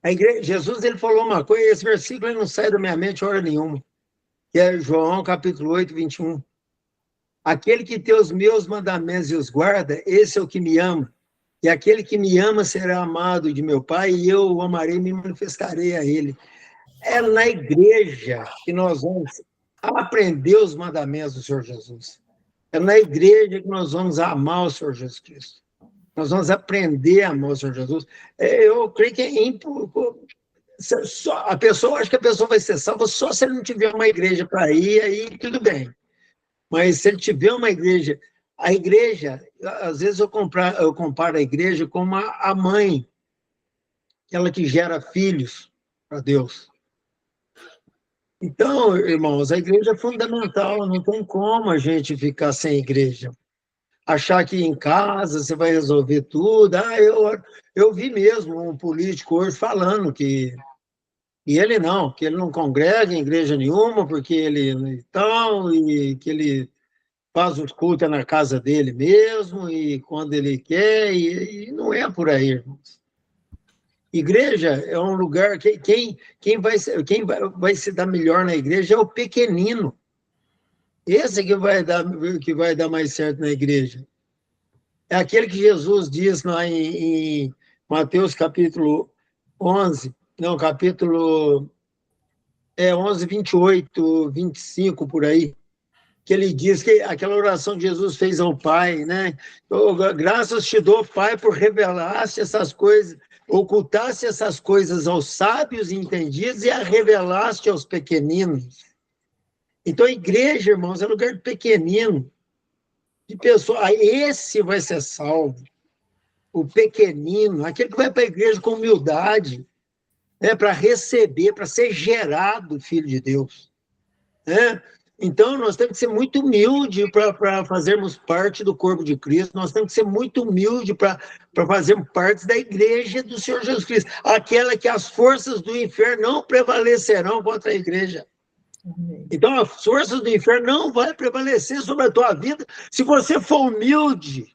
A igreja, Jesus ele falou uma coisa, esse versículo ele não sai da minha mente hora nenhuma, que é João capítulo 8, 21. Aquele que tem os meus mandamentos e os guarda, esse é o que me ama. E aquele que me ama será amado de meu Pai, e eu o amarei e me manifestarei a ele. É na igreja que nós vamos aprender os mandamentos do Senhor Jesus. É na igreja que nós vamos amar o Senhor Jesus Cristo. Nós vamos aprender a amar o Senhor Jesus. Eu creio que a pessoa, acho que a pessoa vai ser salva só se ele não tiver uma igreja para ir, aí tudo bem. Mas se ele tiver uma igreja, a igreja, às vezes eu comparo a igreja como a mãe, aquela que gera filhos para Deus. Então, irmãos, a igreja é fundamental, não tem como a gente ficar sem igreja. Achar que em casa você vai resolver tudo. Eu vi mesmo um político hoje falando que ele não congrega em igreja nenhuma, porque ele então, e que ele faz os cultos na casa dele mesmo, e quando ele quer, e não é por aí, irmãos. Igreja é um lugar que quem vai se dar melhor na igreja é o pequenino. Esse que vai dar mais certo na igreja. É aquele que Jesus diz lá em Mateus capítulo 11, não, capítulo 11, 28, 25, por aí, que ele diz que aquela oração que Jesus fez ao Pai, né? Graças te dou, Pai, por revelar-se essas coisas, ocultasse essas coisas aos sábios e entendidos e a revelaste aos pequeninos. Então, a igreja, irmãos, é lugar pequenino, de pessoa. Esse vai ser salvo, o pequenino, aquele que vai para a igreja com humildade, né, para receber, para ser gerado filho de Deus, né? Então, nós temos que ser muito humildes para fazermos parte do corpo de Cristo, nós temos que ser muito humildes para fazermos parte da igreja do Senhor Jesus Cristo, aquela que as forças do inferno não prevalecerão contra a igreja. Então, as forças do inferno não vão prevalecer sobre a tua vida se você for humilde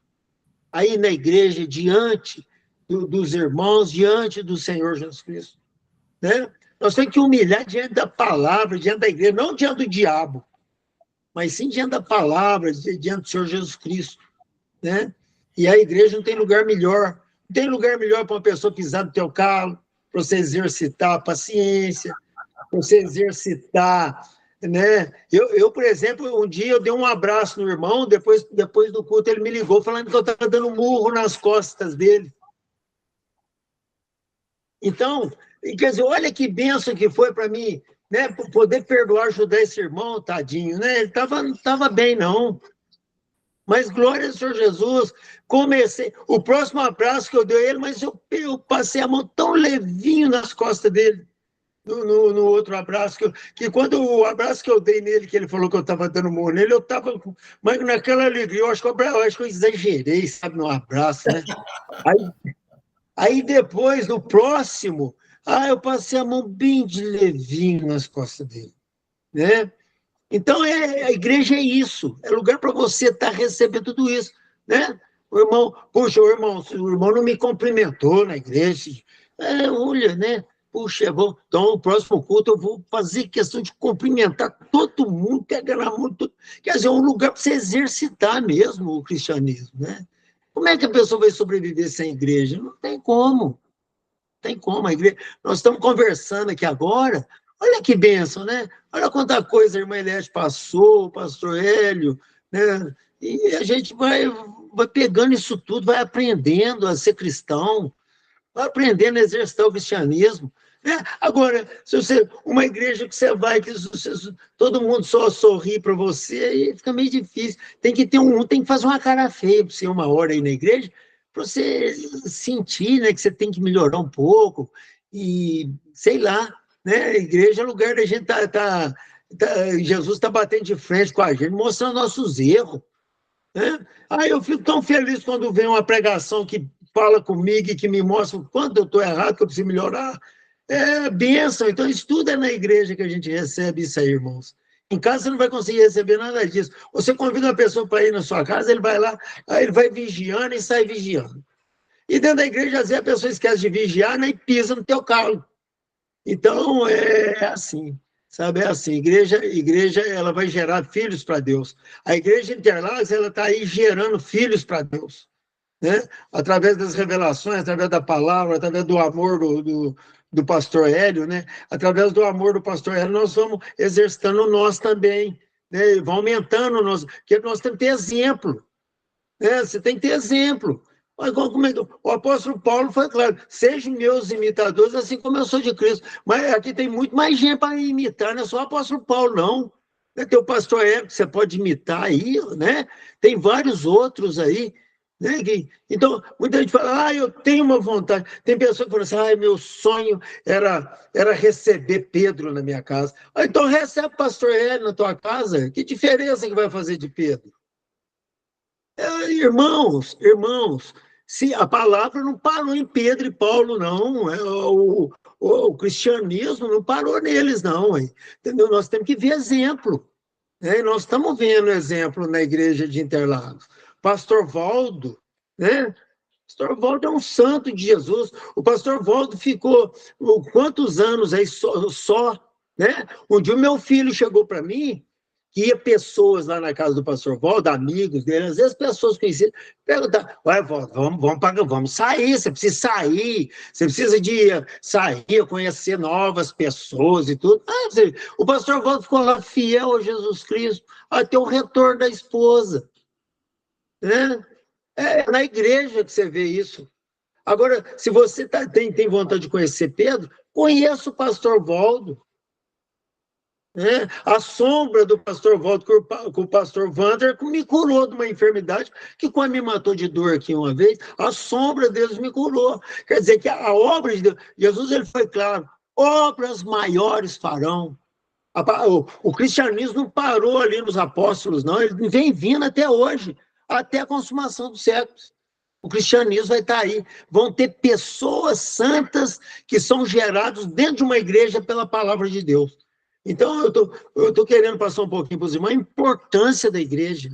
aí na igreja, diante dos irmãos, diante do Senhor Jesus Cristo, né? Nós temos que humilhar diante da palavra, diante da igreja, não diante do diabo, mas sim diante da palavra, diante do Senhor Jesus Cristo, né? E a igreja não tem lugar melhor. Não tem lugar melhor para uma pessoa pisar no teu calo, para você exercitar a paciência, para você exercitar, né? Eu, por exemplo, um dia eu dei um abraço no irmão, depois do culto ele me ligou falando que eu estava dando murro nas costas dele. Então, quer dizer, olha que bênção que foi para mim, né? Poder perdoar, ajudar esse irmão, tadinho, né? Ele não estava bem, não. Mas glória ao Senhor Jesus, comecei, o próximo abraço que eu dei a ele, mas eu passei a mão tão levinho nas costas dele, no outro abraço, que quando o abraço que eu dei nele, que ele falou que eu estava dando murro nele, eu estava, mas naquela alegria, eu acho que eu exagerei, sabe, no abraço, né? Aí depois, no próximo, eu passei a mão bem de levinho nas costas dele, né? Então, a igreja é isso, é lugar para você estar recebendo tudo isso, né? O irmão não me cumprimentou na igreja, olha, né? Puxa, então, no próximo culto eu vou fazer questão de cumprimentar todo mundo, pegar na mão, quer dizer, é um lugar para você exercitar mesmo o cristianismo, né? Como é que a pessoa vai sobreviver sem igreja? Não tem como. Tem como. A igreja... Nós estamos conversando aqui agora. Olha que bênção, né? Olha quanta coisa a irmã Eliette passou, o pastor Hélio, né? E a gente vai pegando isso tudo, vai aprendendo a ser cristão, vai aprendendo a exercitar o cristianismo. Né? Agora, se você, uma igreja que você vai, que todo mundo só sorri para você, aí fica meio difícil. Tem que fazer uma cara feia para você uma hora aí na igreja, para você sentir, né, que você tem que melhorar um pouco, e sei lá, né? A igreja é lugar da gente Jesus está batendo de frente com a gente, mostrando nossos erros. Né? Eu fico tão feliz quando vem uma pregação que fala comigo e que me mostra o quanto eu estou errado, que eu preciso melhorar. É bênção. Então, isso tudo é na igreja que a gente recebe isso aí, irmãos. Em casa você não vai conseguir receber nada disso. Você convida uma pessoa para ir na sua casa, ele vai lá, aí ele vai vigiando e sai vigiando. E dentro da igreja, às vezes, a pessoa esquece de vigiar, né, e pisa no teu carro. Então, é assim, sabe? É assim, igreja ela vai gerar filhos para Deus. A igreja de Interlagos, ela está aí gerando filhos para Deus, né? Através das revelações, através da palavra, através do amor do pastor Hélio, né? Através do amor do pastor Hélio, nós vamos exercitando nós também, né? Vão aumentando, porque nós temos que ter exemplo, né? Você tem que ter exemplo. O apóstolo Paulo foi claro, sejam meus imitadores, assim como eu sou de Cristo. Mas aqui tem muito mais gente para imitar, não é só o apóstolo Paulo, não. Tem o pastor Hélio, que você pode imitar aí, né? Tem vários outros aí, né? Então, muita gente fala, eu tenho uma vontade. Tem pessoa que fala assim, meu sonho era receber Pedro na minha casa. Então recebe o pastor Hélio na tua casa, que diferença que vai fazer de Pedro? Irmãos, se a palavra não parou em Pedro e Paulo, não. O cristianismo não parou neles, não. Entendeu? Nós temos que ver exemplo. Né? Nós estamos vendo exemplo na igreja de Interlagos. Pastor Valdo, né? Pastor Valdo é um santo de Jesus. O pastor Valdo ficou quantos anos aí só, né? Um dia o meu filho chegou para mim, que ia pessoas lá na casa do pastor Valdo, amigos dele, às vezes pessoas conhecidas, perguntavam, vamos sair, você precisa sair, você precisa de sair, conhecer novas pessoas e tudo. O pastor Valdo ficou lá fiel a Jesus Cristo, até o retorno da esposa. Né? É na igreja que você vê isso. Agora, se você tem vontade de conhecer Pedro, conheça o pastor Valdo. Né? A sombra do pastor Valdo com o pastor Wander me curou de uma enfermidade que quando me matou de dor aqui uma vez, a sombra deles me curou. Quer dizer que a obra de Deus, Jesus ele foi claro, obras maiores farão. O cristianismo não parou ali nos apóstolos, não, ele vem vindo até hoje, até a consumação dos séculos. O cristianismo vai estar aí. Vão ter pessoas santas que são geradas dentro de uma igreja pela palavra de Deus. Então, eu tô querendo passar um pouquinho para os irmãos a importância da igreja.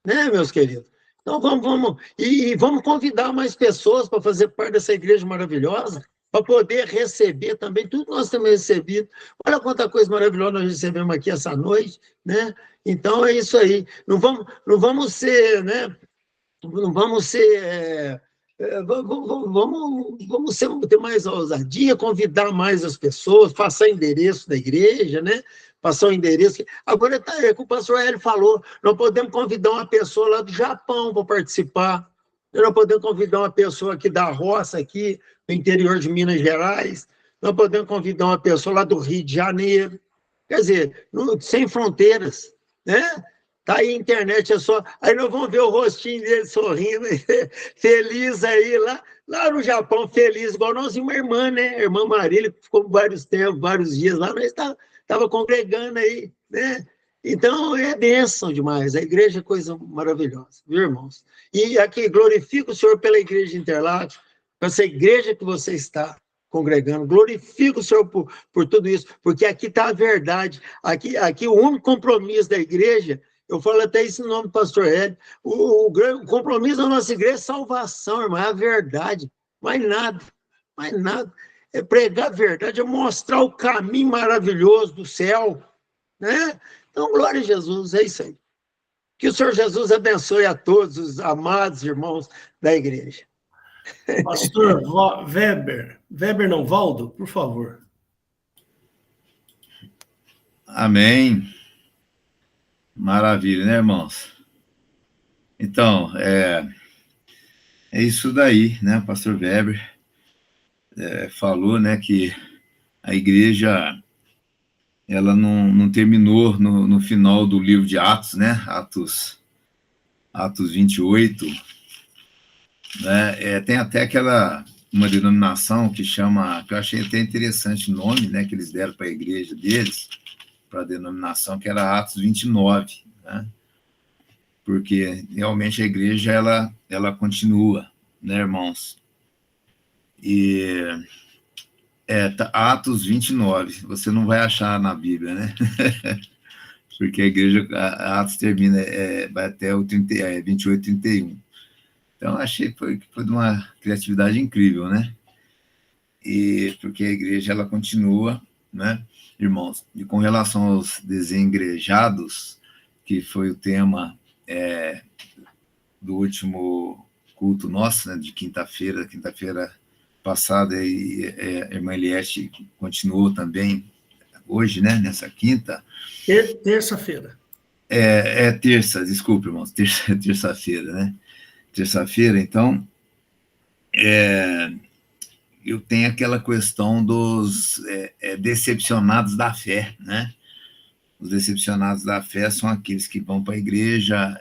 Né, meus queridos? Então, vamos convidar mais pessoas para fazer parte dessa igreja maravilhosa, para poder receber também tudo que nós temos recebido. Olha quanta coisa maravilhosa nós recebemos aqui essa noite, né? Então, é isso aí. Não vamos ser, né? Não vamos ser... Vamos ter mais ousadia, convidar mais as pessoas, passar endereço da igreja, né? Passar o endereço. Agora, é que o pastor Hélio falou, nós podemos convidar uma pessoa lá do Japão para participar, nós podemos convidar uma pessoa aqui da roça, aqui no interior de Minas Gerais, nós podemos convidar uma pessoa lá do Rio de Janeiro, quer dizer, sem fronteiras, né? Tá aí a internet, é só... Aí nós vamos ver o rostinho dele sorrindo, feliz aí, lá no Japão, feliz, igual nós e uma irmã, né? A irmã Marília, que ficou vários dias lá, nós estava congregando aí, né? Então, é bênção demais, a igreja é coisa maravilhosa, viu, irmãos? E aqui, glorifico o Senhor pela igreja de Interlagos, por essa igreja que você está congregando, glorifico o Senhor por tudo isso, porque aqui está a verdade, aqui o único compromisso da igreja... Eu falo até isso no nome do pastor Hélio. O compromisso da nossa igreja é salvação, irmão, é a verdade. Mais nada. É pregar a verdade, é mostrar o caminho maravilhoso do céu. Né? Então, glória a Jesus, é isso aí. Que o Senhor Jesus abençoe a todos os amados irmãos da igreja. Pastor Weber não, Valdo, por favor. Amém. Maravilha, né, irmãos? Então, é isso daí, né? O pastor Weber falou, né, que a igreja, ela não terminou no final do livro de Atos, né? Atos 28, né? Tem até uma denominação que eu achei até interessante o nome, né, que eles deram para a igreja deles, para a denominação, que era Atos 29, né? Porque realmente a igreja, ela continua, né, irmãos? E Atos 29, você não vai achar na Bíblia, né? Porque a igreja, Atos termina, vai até o 28, 31. Então, achei que foi de uma criatividade incrível, né? E porque a igreja, ela continua, né, irmãos? E com relação aos desengrejados, que foi o tema do último culto nosso, né, de quinta-feira passada, e a irmã Eliette continuou também hoje, né, nessa quinta. Terça-feira. Desculpe, irmãos, terça-feira, né? Terça-feira, então, eu tenho aquela questão dos decepcionados da fé, né? Os decepcionados da fé são aqueles que vão para a igreja,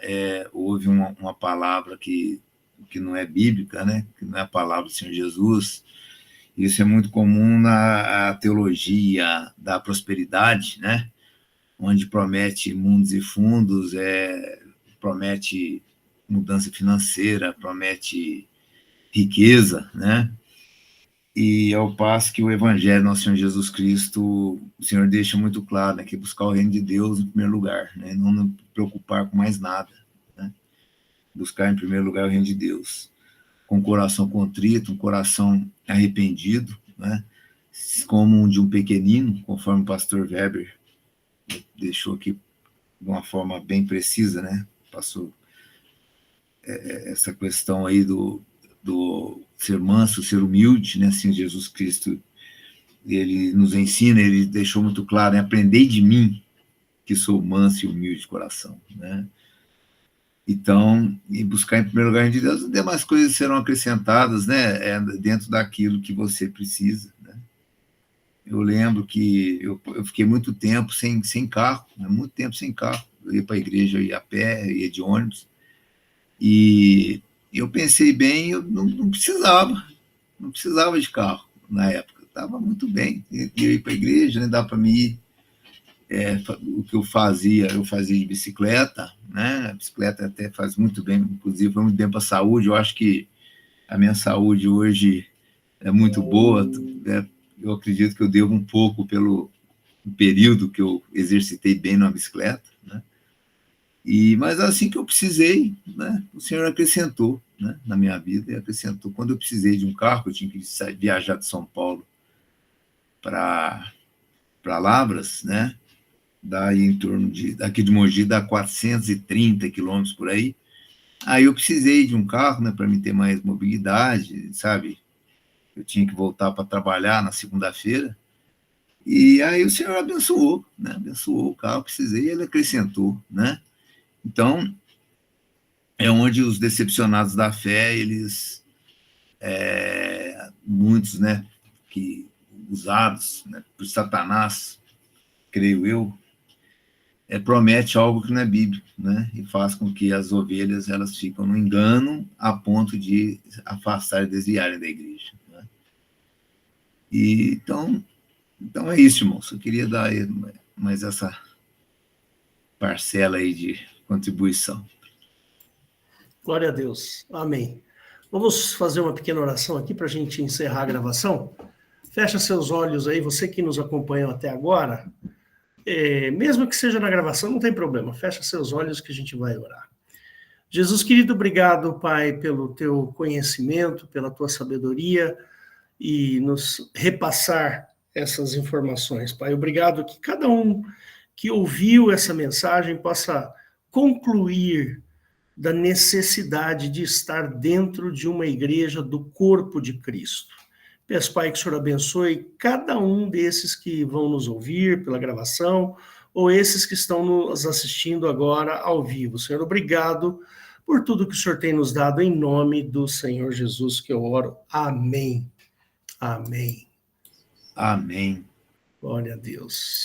ouve uma palavra que não é bíblica, né? Que não é a palavra do Senhor Jesus. Isso é muito comum na teologia da prosperidade, né? Onde promete mundos e fundos, promete mudança financeira, promete riqueza, né? E ao passo que o Evangelho do nosso Senhor Jesus Cristo, o Senhor deixa muito claro, né, que buscar o reino de Deus em primeiro lugar, né, não nos preocupar com mais nada, né? Buscar em primeiro lugar o reino de Deus, com o coração contrito, um coração arrependido, né, como um de um pequenino, conforme o pastor Weber deixou aqui de uma forma bem precisa, né, passou essa questão aí do ser manso, ser humilde, né? Assim, Jesus Cristo, ele nos ensina, ele deixou muito claro, né? Aprendei de mim, que sou manso e humilde de coração, né? Então, e buscar em primeiro lugar de Deus, as demais coisas serão acrescentadas, né? Dentro daquilo que você precisa, né? Eu lembro que eu fiquei muito tempo sem carro, né? Muito tempo sem carro. Eu ia para a igreja, eu ia a pé, eu ia de ônibus, e eu pensei bem, eu não precisava de carro na época, estava muito bem, eu ia ir para a igreja, né, dá para mim ir, o que eu fazia de bicicleta, né, a bicicleta até faz muito bem, inclusive foi muito bem para a saúde, eu acho que a minha saúde hoje é muito boa, né, eu acredito que eu devo um pouco pelo período que eu exercitei bem na bicicleta, né? Mas assim que eu precisei, né, o Senhor acrescentou, né, na minha vida, e acrescentou. Quando eu precisei de um carro, eu tinha que viajar de São Paulo para Lavras, né, daí em torno daqui de Mogi, dá 430 quilômetros por aí. Aí eu precisei de um carro, né, para me ter mais mobilidade, sabe? Eu tinha que voltar para trabalhar na segunda-feira. E aí o Senhor abençoou, né? Abençoou o carro, precisei, e ele acrescentou, né? Então, é onde os decepcionados da fé, eles, muitos, né, que usados, né, por Satanás, creio eu, promete algo que não é bíblico, né, e faz com que as ovelhas, elas ficam no engano a ponto de afastar e desviarem da igreja, né? E então é isso, irmãos. Eu queria dar mais essa parcela aí de contribuição. Glória a Deus. Amém. Vamos fazer uma pequena oração aqui para a gente encerrar a gravação. Fecha seus olhos aí, você que nos acompanhou até agora. Mesmo que seja na gravação, não tem problema. Fecha seus olhos que a gente vai orar. Jesus querido, obrigado, Pai, pelo teu conhecimento, pela tua sabedoria e nos repassar essas informações, Pai. Obrigado que cada um que ouviu essa mensagem possa concluir da necessidade de estar dentro de uma igreja do corpo de Cristo. Peço, Pai, que o Senhor abençoe cada um desses que vão nos ouvir pela gravação, ou esses que estão nos assistindo agora ao vivo. Senhor, obrigado por tudo que o Senhor tem nos dado, em nome do Senhor Jesus que eu oro. Amém. Amém. Amém. Glória a Deus.